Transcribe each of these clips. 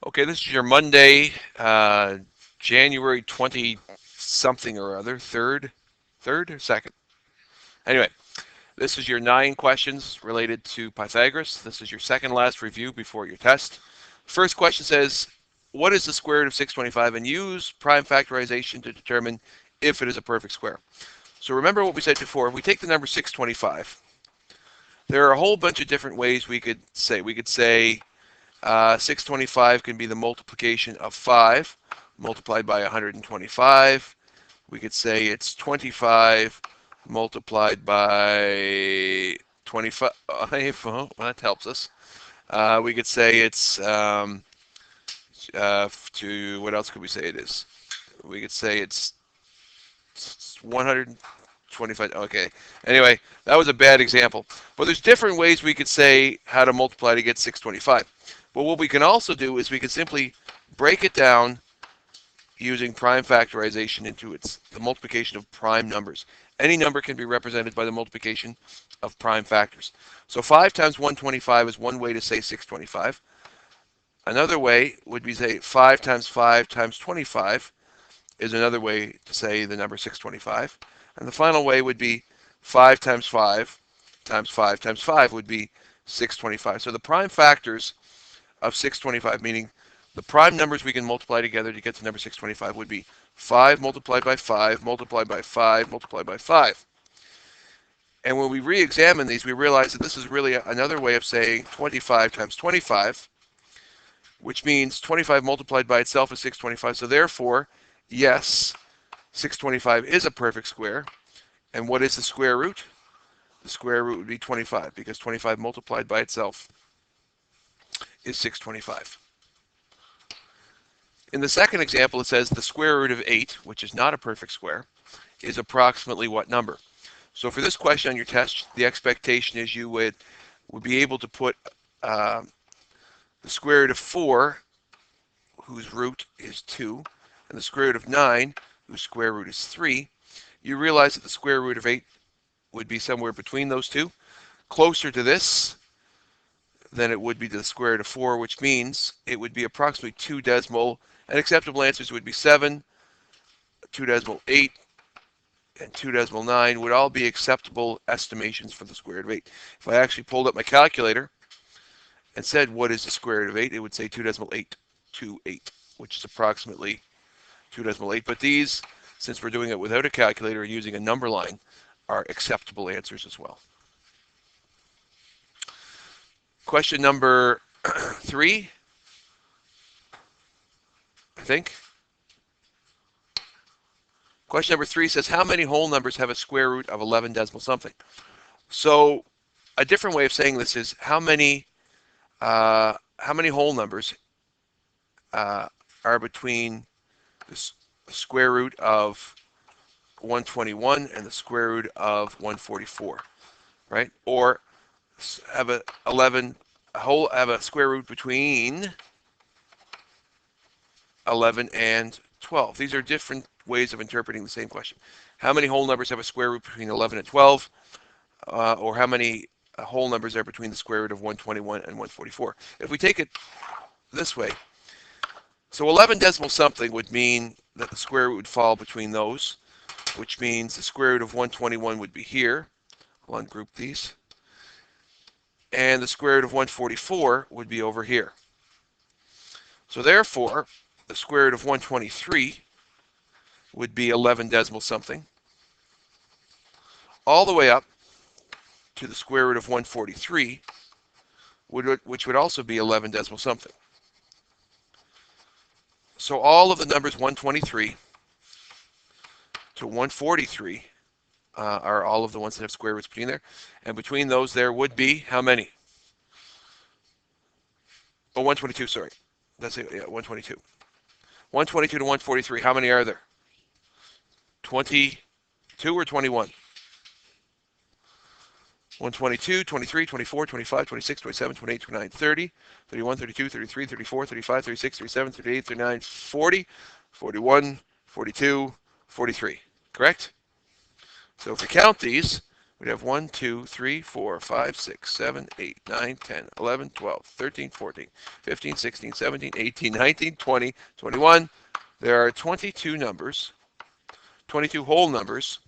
Okay, this is your Monday, January 20 something or other, third or second. Anyway, this is your 9 questions related to Pythagoras. This is your second last review before your test. First question says, what is the square root of 625? And use prime factorization to determine if it is a perfect square. So remember what we said before. If we take the number 625, there are a whole bunch of different ways we could say. We could say 625 can be the multiplication of 5 multiplied by 125. We could say it's 25 multiplied by 25. Well, that helps us. We could say it's to what else could we say it is? We could say it's 125. Okay. Anyway, that was a bad example. But there's different ways we could say how to multiply to get 625. But what we can also do is we can simply break it down using prime factorization into the multiplication of prime numbers. Any number can be represented by the multiplication of prime factors. So 5 times 125 is one way to say 625. Another way would be say 5 times 25 is another way to say the number 625. And the final way would be 5 times 5 times 5 times 5 would be 625. So the prime factors of 625, meaning the prime numbers we can multiply together to get to number 625 would be 5 multiplied by 5 multiplied by 5 multiplied by 5. And when we re-examine these, we realize that this is really another way of saying 25 times 25, which means 25 multiplied by itself is 625. So therefore, yes, 625 is a perfect square. And what is the square root? The square root would be 25, because 25 multiplied by itself is 625. In the second example, it says the square root of 8, which is not a perfect square, is approximately what number? So for this question on your test, the expectation is you would be able to put the square root of 4, whose root is 2, and the square root of 9, whose square root is 3. You realize that the square root of 8 would be somewhere between those two, closer to this than it would be to the square root of 4, which means it would be approximately 2 decimal, and acceptable answers would be 7, 2 decimal 8, and 2 decimal 9 would all be acceptable estimations for the square root of 8. If I actually pulled up my calculator and said what is the square root of 8, it would say 2 decimal 828, which is approximately 2 decimal 8. But these, since we're doing it without a calculator and using a number line, are acceptable answers as well. Question number 3, I think. Question number 3 says, how many whole numbers have a square root of 11 decimal something? So a different way of saying this is how many whole numbers are between the square root of 121 and the square root of 144, right? Or have a square root between 11 and 12. These are different ways of interpreting the same question. How many whole numbers have a square root between 11 and 12? Or how many whole numbers are between the square root of 121 and 144? If we take it this way, so 11 decimal something would mean that the square root would fall between those, which means the square root of 121 would be here. I'll ungroup these. And the square root of 144 would be over here. So therefore, the square root of 123 would be 11 decimal something, all the way up to the square root of 143, which would also be 11 decimal something. So all of the numbers 123 to 143 are all of the ones that have square roots between there. And between those there would be how many? Oh, 122, sorry. That's it, yeah, 122. 122 to 143, how many are there? 22 or 21? 122, 23, 24, 25, 26, 27, 28, 29, 30, 31, 32, 33, 34, 35, 36, 37, 38, 39, 40, 41, 42, 43. Correct? So if we count these, we'd have 1, 2, 3, 4, 5, 6, 7, 8, 9, 10, 11, 12, 13, 14, 15, 16, 17, 18, 19, 20, 21. There are 22 numbers, 22 whole numbers,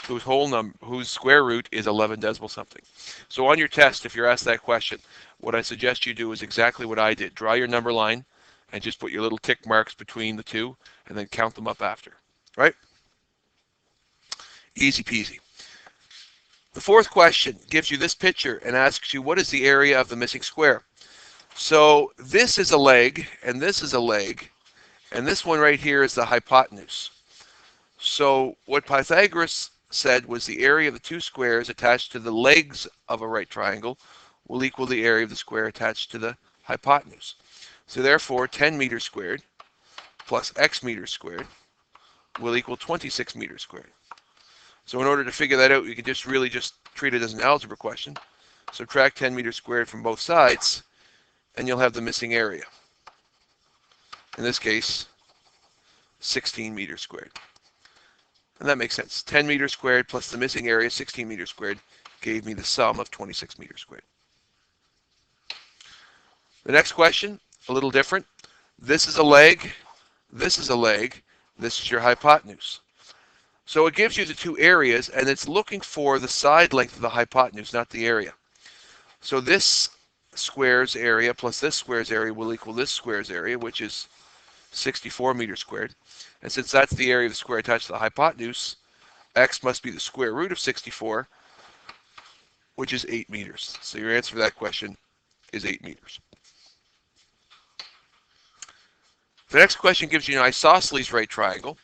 whose square root is 11 decimal something. So on your test, if you're asked that question, what I suggest you do is exactly what I did. Draw your number line and just put your little tick marks between the two and then count them up after. Right? Easy peasy. The fourth question gives you this picture and asks you what is the area of the missing square. So this is a leg, and this is a leg, and this one right here is the hypotenuse. So what Pythagoras said was the area of the two squares attached to the legs of a right triangle will equal the area of the square attached to the hypotenuse. So therefore 10 meters squared plus x meters squared will equal 26 meters squared. So in order to figure that out, you can just really just treat it as an algebra question. Subtract 10 meters squared from both sides, and you'll have the missing area. In this case, 16 meters squared. And that makes sense. 10 meters squared plus the missing area, 16 meters squared, gave me the sum of 26 meters squared. The next question, a little different. This is a leg, this is a leg, this is your hypotenuse. So it gives you the two areas, and it's looking for the side length of the hypotenuse, not the area. So this square's area plus this square's area will equal this square's area, which is 64 meters squared. And since that's the area of the square attached to the hypotenuse, x must be the square root of 64, which is 8 meters. So your answer for that question is 8 meters. The next question gives you an isosceles right triangle.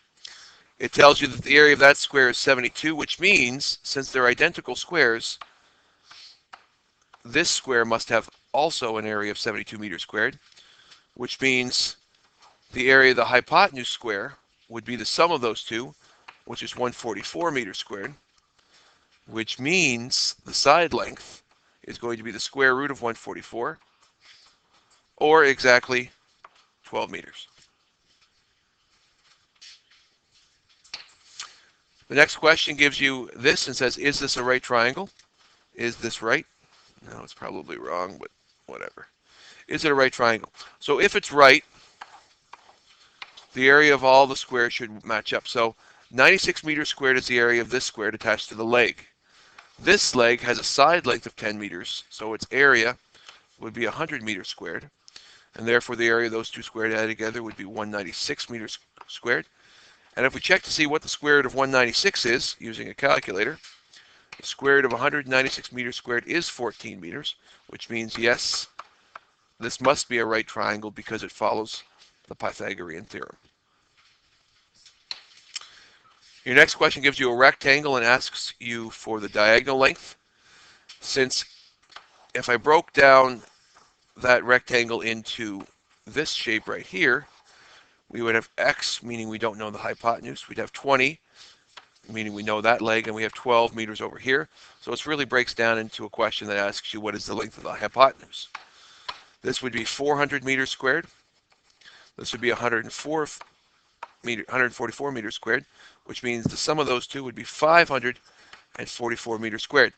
It tells you that the area of that square is 72, which means, since they're identical squares, this square must have also an area of 72 meters squared, which means the area of the hypotenuse square would be the sum of those two, which is 144 meters squared, which means the side length is going to be the square root of 144, or exactly 12 meters. The next question gives you this and says, is this a right triangle? Is this right? No, it's probably wrong, but whatever. Is it a right triangle? So if it's right, the area of all the squares should match up. So 96 meters squared is the area of this squared attached to the leg. This leg has a side length of 10 meters, so its area would be 100 meters squared. And therefore the area of those two squared added together would be 196 meters squared. And if we check to see what the square root of 196 is, using a calculator, the square root of 196 meters squared is 14 meters, which means, yes, this must be a right triangle because it follows the Pythagorean theorem. Your next question gives you a rectangle and asks you for the diagonal length. Since if I broke down that rectangle into this shape right here, we would have x, meaning we don't know the hypotenuse. We'd have 20, meaning we know that leg, and we have 12 meters over here. So it really breaks down into a question that asks you what is the length of the hypotenuse. This would be 400 meters squared. This would be 144 meters squared, which means the sum of those two would be 544 meters squared.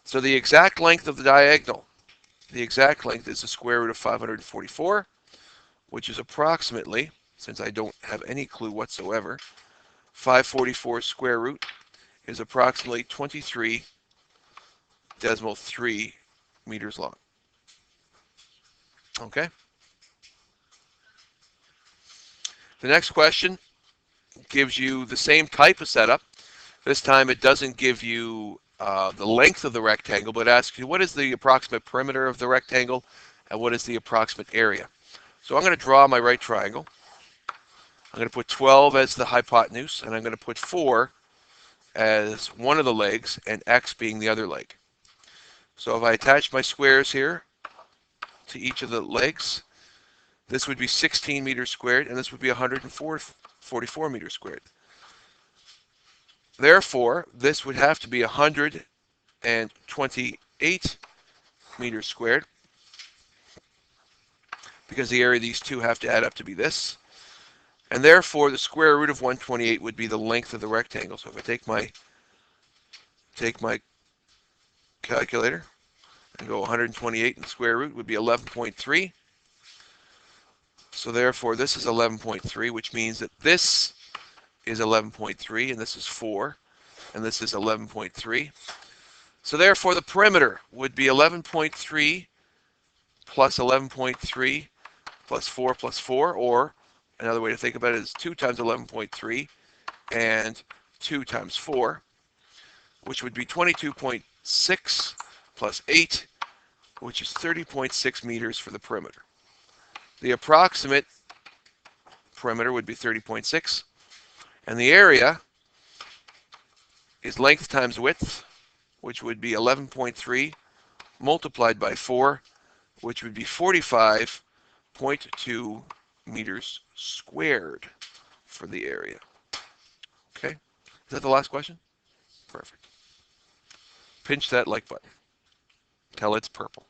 So the exact length of the diagonal, the exact length is the square root of 544, which is approximately, since I don't have any clue whatsoever, 544 square root is approximately 23.3 meters long. Okay? The next question gives you the same type of setup. This time it doesn't give you the length of the rectangle, but asks you what is the approximate perimeter of the rectangle and what is the approximate area. So I'm going to draw my right triangle. I'm going to put 12 as the hypotenuse, and I'm going to put 4 as one of the legs, and x being the other leg. So if I attach my squares here to each of the legs, this would be 16 meters squared, and this would be 144 meters squared. Therefore, this would have to be 128 meters squared, because the area of these two have to add up to be this. And therefore, the square root of 128 would be the length of the rectangle. So if I take my calculator and go 128 in the square root would be 11.3. So therefore, this is 11.3, which means that this is 11.3, and this is 4, and this is 11.3. So therefore, the perimeter would be 11.3 plus 11.3 plus 4, or another way to think about it is 2 times 11.3 and 2 times 4, which would be 22.6 plus 8, which is 30.6 meters for the perimeter. The approximate perimeter would be 30.6, and the area is length times width, which would be 11.3 multiplied by 4, which would be 45.2 meters squared for the area. Okay? Is that the last question? Perfect. Pinch that like button. Tell it's purple.